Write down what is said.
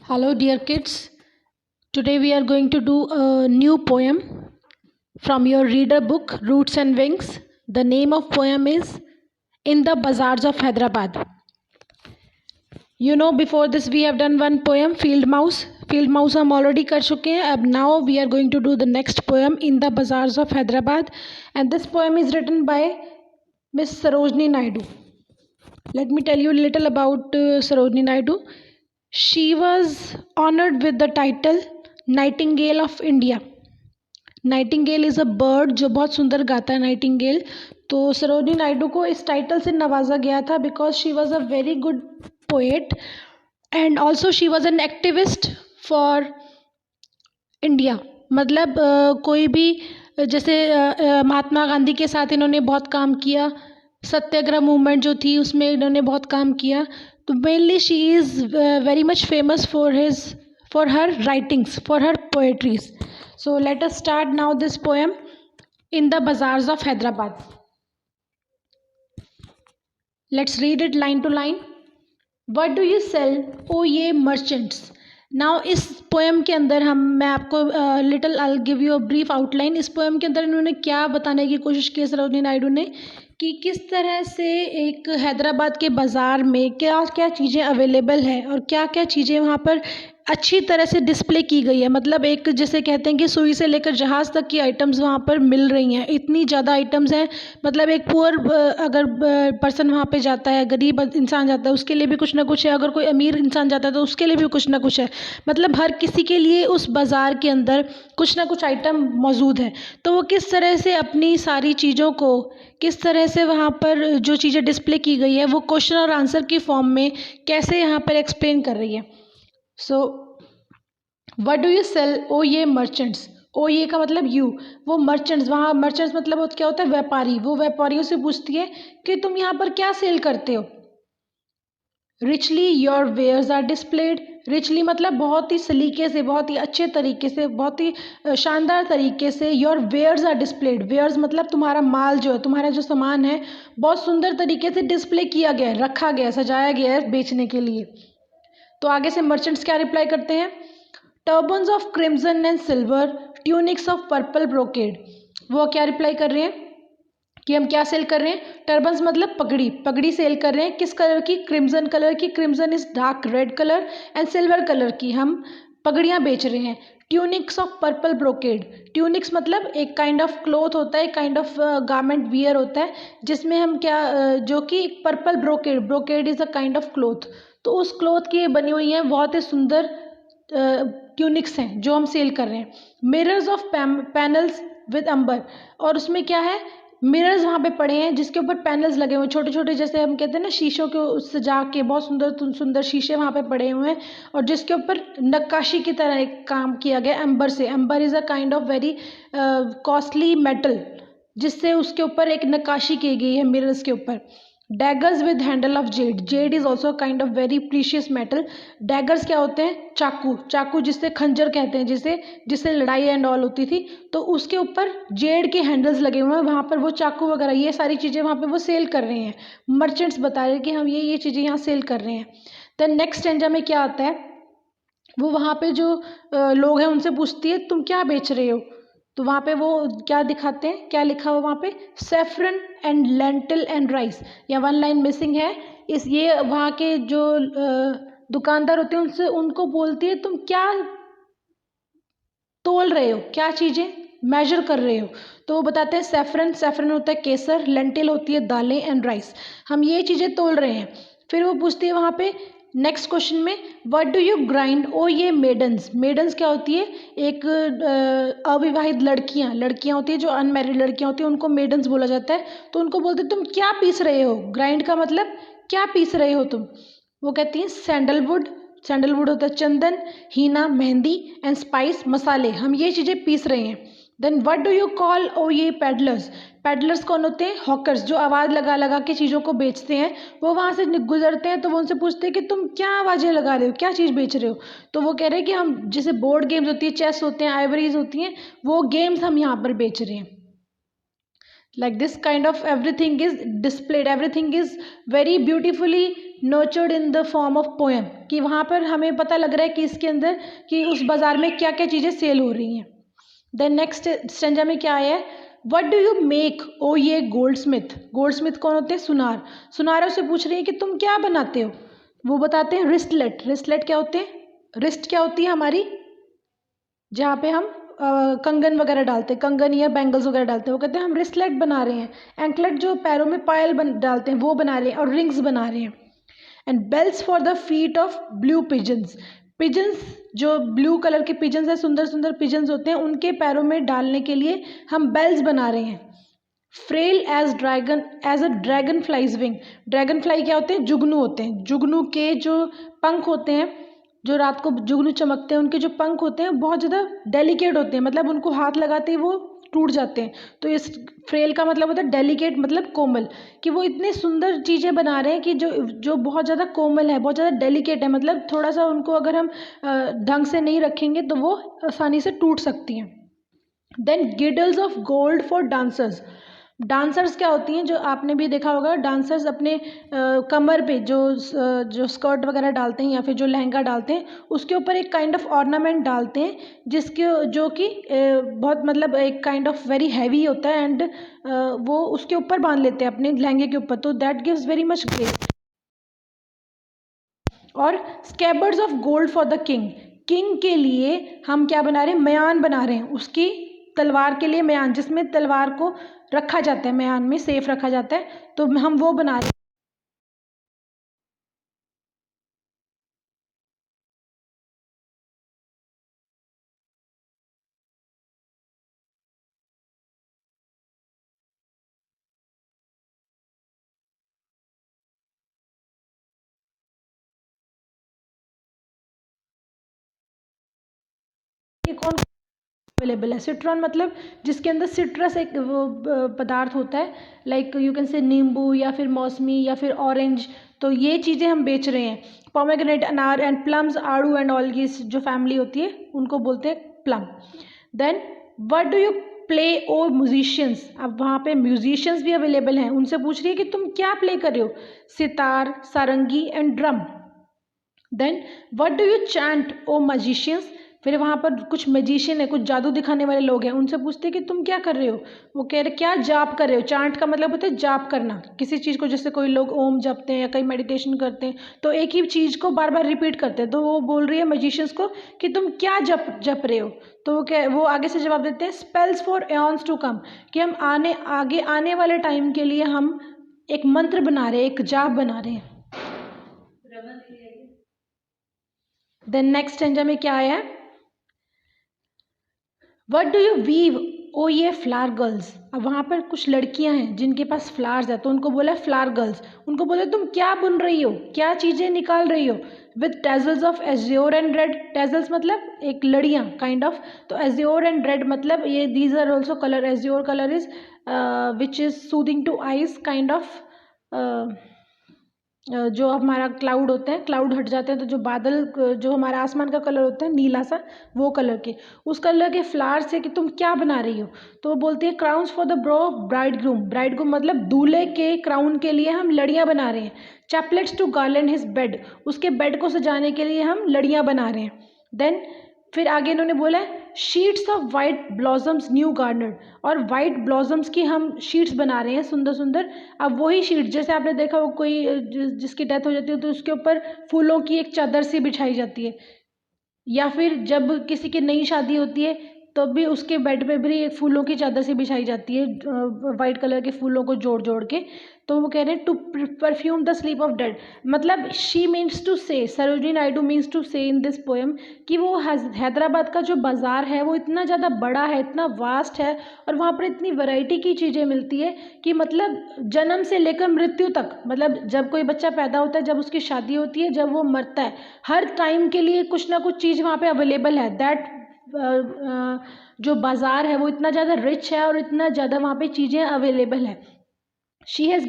Hello, dear kids. Today we are going to do a new poem from your reader book, Roots and Wings. The name of poem is In the Bazaars of Hyderabad. Before this we have done one poem, Field Mouse. Field Mouse हम already कर चुके हैं. अब now we are going to do the next poem, In the Bazaars of Hyderabad. And this poem is written by Miss Sarojini Naidu. Let me tell you a little about Sarojini Naidu. She was honored with the title Nightingale of India. Nightingale is a bird जो बहुत सुंदर गाता है Nightingale. तो सरोजिनी नायडू को इस title से नवाजा गया था because she was a very good poet and also she was an activist for India. मतलब कोई भी जैसे महात्मा गांधी के साथ इन्होंने बहुत काम किया. सत्याग्रह मूवमेंट जो थी उसमें इन्होंने बहुत काम किया. तो mainly she is very much famous for her writings, for her poetries. So let us start now this poem, In the Bazaars of Hyderabad. Let's read it line to line. What do you sell, O ye merchants? Now इस poem के अंदर मैं आपको little I give you a brief outline. इस poem के अंदर इन्होंने क्या बताने की कोशिश की सरोजिनी नायडू ने कि किस तरह से एक हैदराबाद के बाज़ार में क्या क्या चीज़ें अवेलेबल हैं और क्या क्या चीज़ें वहाँ पर अच्छी तरह से डिस्प्ले की गई है. मतलब एक जैसे कहते हैं कि सुई से लेकर जहाज़ तक की आइटम्स वहाँ पर मिल रही हैं. इतनी ज़्यादा आइटम्स हैं. मतलब एक पुअर अगर पर्सन वहाँ पे जाता है, गरीब इंसान जाता है, उसके लिए भी कुछ ना कुछ है. अगर कोई अमीर इंसान जाता है तो उसके लिए भी कुछ ना कुछ है. मतलब हर किसी के लिए उस बाज़ार के अंदर कुछ ना कुछ आइटम मौजूद है. तो वो किस तरह से अपनी सारी चीज़ों को किस तरह से वहाँ पर जो चीज़ें डिस्प्ले की गई है वो क्वेश्चन और आंसर की फॉर्म में कैसे यहाँ पर एक्सप्लेन कर रही है. So what do you sell, O ye merchants. ओ ये का मतलब यू. वो मर्चेंट्स, वहाँ मर्चेंट्स मतलब क्या होता है, व्यापारी. वो व्यापारियों से पूछती है कि तुम यहाँ पर क्या सेल करते हो. Richly your wares are displayed. Richly मतलब बहुत ही सलीके से, बहुत ही अच्छे तरीके से, बहुत ही शानदार तरीके से your wares are displayed. Wares मतलब तुम्हारा माल जो है, तुम्हारा जो सामान है बहुत सुंदर तरीके से डिस्प्ले किया गया है, रखा गया है, सजाया गया है बेचने के लिए. तो आगे से मर्चेंट्स क्या रिप्लाई करते हैं. Turbans of crimson and silver, tunics of purple brocade. वो क्या रिप्लाई कर रहे हैं कि हम क्या सेल कर रहे हैं. टर्बन्स मतलब पगड़ी. पगड़ी सेल कर रहे हैं. किस कलर की. क्रिम्सन कलर की. Crimson is dark red colour and silver colour की हम पगड़ियाँ बेच रहे हैं. Tunics of purple brocade. Tunics मतलब एक काइंड ऑफ क्लोथ होता है, काइंड ऑफ गारमेंट वियर होता है जिसमें हम क्या जो कि purple brocade. Brocade is a kind of cloth. तो उस क्लोथ की बनी हुई हैं बहुत ही सुंदर ट्यूनिक्स हैं जो हम सेल कर रहे हैं. मिरर्स ऑफ पैनल्स विद अंबर. और उसमें क्या है, मिरर्स वहाँ पे पड़े हैं जिसके ऊपर पैनल्स लगे हुए हैं छोटे छोटे, जैसे हम कहते हैं ना शीशों के सजा के बहुत सुंदर सुंदर शीशे वहाँ पे पड़े हुए हैं और जिसके ऊपर नक्काशी की तरह एक काम किया गया अंबर से. Amber is a kind of very costly metal जिससे उसके ऊपर एक नक्काशी की गई है मिरर्स के ऊपर. Daggers with handle of Z. Z is also kind of very precious metal. Daggers क्या होते हैं, चाकू. चाकू जिससे खंजर कहते हैं, जिससे लड़ाई एंड ऑल होती थी. तो उसके ऊपर जेड के हैंडल्स लगे हुए हैं, वहाँ पर वो चाकू वगैरह ये सारी चीज़ें वहाँ पे वो सेल कर रहे हैं. मर्चेंट्स बता रहे हैं कि हम ये चीज़ें यहाँ सेल कर रहे हैं. देन नेक्स्ट स्टेंजा में क्या आता है, वो वहाँ पे जो लोग हैं उनसे पूछती है तुम क्या बेच रहे हो. तो वहाँ पे वो क्या दिखाते हैं, क्या लिखा हुआ वहाँ पे, saffron and lentil and rice. या वन लाइन मिसिंग है. ये वहाँ के जो दुकानदार होते हैं उनसे उनको बोलती है तुम क्या तोल रहे हो, क्या चीज़ें मेजर कर रहे हो. तो वो बताते हैं सेफ्रन. सेफ्रन होता है केसर. लेंटिल होती है दालें एंड राइस. हम ये चीज़ें तोल रहे हैं. फिर वो पूछती है वहाँ पे नेक्स्ट क्वेश्चन में, व्हाट डू यू ग्राइंड, ओ ये मेडन्स. मेडन्स क्या होती है, एक अविवाहित लड़कियाँ होती है, जो अनमैरिड लड़कियाँ होती हैं उनको मेडन्स बोला जाता है. तो उनको बोलते हैं तुम क्या पीस रहे हो. ग्राइंड का मतलब क्या पीस रहे हो तुम. वो कहती हैं सैंडलवुड. सैंडलवुड होता है चंदन, हीना मेहंदी एंड स्पाइस मसाले. हम ये चीज़ें पीस रहे हैं. Then what do you call, O ye peddlers. Peddlers कौन होते हैं, हॉकर्स, जो आवाज़ लगा लगा के चीज़ों को बेचते हैं. वो वहाँ से गुजरते हैं तो वो उनसे पूछते हैं कि तुम क्या आवाज़ें लगा रहे हो, क्या चीज़ बेच रहे हो. तो वो कह रहे हैं कि हम जैसे बोर्ड गेम्स होती है, चेस होते हैं, आइवरीज होती हैं, वो गेम्स हम यहाँ पर बेच रहे हैं. Like this kind of everything is displayed, everything is very beautifully nurtured in the form of poem, कि वहाँ पर हमें पता लग रहा है कि इसके अंदर कि उस बाज़ार में क्या क्या चीज़ें सेल हो रही हैं। देन नेक्स्ट स्टेंजा में क्या आया है, वट डू यू मेक ओ ये गोल्ड स्मिथ। गोल्ड स्मिथ कौन होते हैं, सुनार। सुनारों से पूछ रही है कि तुम क्या बनाते हो। वो बताते हैं रिस्टलेट। रिस्टलेट क्या होते हैं, रिस्ट क्या होती है हमारी, जहाँ पे हम कंगन वगैरह डालते हैं, कंगन या बैंगल्स वगैरह डालते हैं, वो कहते हैं हम रिस्टलेट बना रहे हैं। एंकलेट जो पैरों में पायल डालते हैं वो बना रहे हैं, और रिंग्स बना रहे हैं। And bells for the feet of blue pigeons. Pigeons जो ब्लू कलर के पिजन्स है, सुंदर सुंदर पिजन्स होते हैं, उनके पैरों में डालने के लिए हम बेल्स बना रहे हैं। Frail as a dragonfly's wing. Dragonfly क्या होते हैं, जुगनू होते हैं। जुगनू के जो पंख होते हैं, जो रात को जुगनू चमकते हैं, उनके जो पंख होते हैं बहुत ज़्यादा डेलिकेट होते हैं, मतलब उनको हाथ लगाते ही वो टूट जाते हैं। तो इस फ्रेल का मतलब होता है डेलिकेट, मतलब कोमल, कि वो इतने सुंदर चीज़ें बना रहे हैं कि जो जो बहुत ज़्यादा कोमल है, बहुत ज़्यादा डेलिकेट है, मतलब थोड़ा सा उनको अगर हम ढंग से नहीं रखेंगे तो वो आसानी से टूट सकती हैं। Then girdles of gold for dancers. Dancers क्या होती हैं, जो आपने भी देखा होगा, डांसर्स अपने कमर पे जो स्कर्ट वगैरह डालते हैं या फिर जो लहंगा डालते हैं, उसके ऊपर एक काइंड ऑफ ऑर्नामेंट डालते हैं, जिसके जो कि बहुत मतलब एक काइंड ऑफ वेरी हैवी होता है, एंड वो उसके ऊपर बांध लेते हैं अपने लहंगे के ऊपर, तो that gives very much grace. और scabbards of gold for the king. King के लिए हम क्या बना रहे हैं, मयान बना रहे हैं, उसकी तलवार के लिए मयान, जिसमें तलवार को रखा जाता है, मयान में सेफ रखा जाता है, तो हम वो बना रहे हैं। ये कौन अवेलेबल है, सिट्रॉन मतलब जिसके अंदर सिट्रस एक वो पदार्थ होता है, लाइक यू कैन से नींबू या फिर मौसमी या फिर ऑरेंज, तो ये चीज़ें हम बेच रहे हैं। पोमेग्रेनेट अनार एंड प्लम्स, आड़ू एंड ऑल की जो फैमिली होती है उनको बोलते हैं plum. Then what do you play O musicians. अब वहाँ पे म्यूजिशियंस भी अवेलेबल हैं, उनसे पूछ रही है कि तुम क्या प्ले कर रहे हो, sitar, sarangi and drum. Then what do you chant O magicians. फिर वहाँ पर कुछ मैजिशियन है, कुछ जादू दिखाने वाले लोग हैं, उनसे पूछते हैं कि तुम क्या कर रहे हो। वो कह रहे क्या जाप कर रहे हो। चांट का मतलब होता है जाप करना किसी चीज़ को, जैसे कोई लोग ओम जपते हैं या कई मेडिटेशन करते हैं, तो एक ही चीज़ को बार बार रिपीट करते हैं। तो वो बोल रही है मैजिशियंस को कि तुम क्या जप रहे हो। तो वो आगे से जवाब देते हैं स्पेल्स फॉर एॉन्स टू कम, कि हम आगे आने वाले टाइम के लिए हम एक मंत्र बना रहे हैं, एक जाप बना रहे हैं। देन नेक्स्ट स्टेंजा में क्या आया है, वट डू यू वीव ओ ये फ्लावर गर्ल्स। अब वहाँ पर कुछ लड़कियाँ हैं जिनके पास फ्लावर्स है, तो उनको बोला फ्लावर गर्ल्स। उनको बोले तुम क्या बुन रही हो, क्या चीज़ें निकाल रही हो। With tassels of azure and red. Tassels मतलब एक लड़ियाँ काइंड ऑफ, तो एज्योर एंड रेड मतलब ये these are also colour. Azure colour is which is soothing to eyes kind of, जो हमारा क्लाउड होते हैं, क्लाउड हट जाते हैं तो जो बादल, जो हमारा आसमान का कलर होता है नीला सा, वो कलर के, उस कलर के फ्लावर से कि तुम क्या बना रही हो। तो वो बोलती है crowns for the bro bride groom. Bride groom मतलब दूल्हे के क्राउन के लिए हम लड़ियाँ बना रहे हैं। Chaplets to garland his bed. उसके बेड को सजाने के लिए हम लड़ियाँ बना रहे हैं। देन फिर आगे इन्होंने बोला है sheets of white blossoms new garnered. और वाइट ब्लॉसम्स की हम शीट्स बना रहे हैं सुंदर सुंदर। अब वही शीट जैसे आपने देखा हो कोई जिसकी डेथ हो जाती है तो उसके ऊपर फूलों की एक चादर सी बिछाई जाती है, या फिर जब किसी की नई शादी होती है तब भी उसके बेड पे भी एक फूलों की चादर सी बिछाई जाती है, वाइट कलर के फूलों को जोड़ जोड़ के। तो वो कह रहे हैं to perfume the sleep of dead. मतलब she means to say, Sarojini Naidu means to से इन दिस पोएम कि वो हैदराबाद का जो बाज़ार है वो इतना ज़्यादा बड़ा है, इतना वास्ट है, और वहाँ पर इतनी वैरायटी की चीज़ें मिलती है कि मतलब जन्म से लेकर मृत्यु तक, मतलब जब कोई बच्चा पैदा होता है, जब उसकी शादी होती है, जब वो मरता है, हर टाइम के लिए कुछ ना कुछ चीज़ वहाँ पे अवेलेबल है। दैट जो बाज़ार है वो इतना ज़्यादा रिच है और इतना ज़्यादा वहाँ पे चीज़ें अवेलेबल है। She has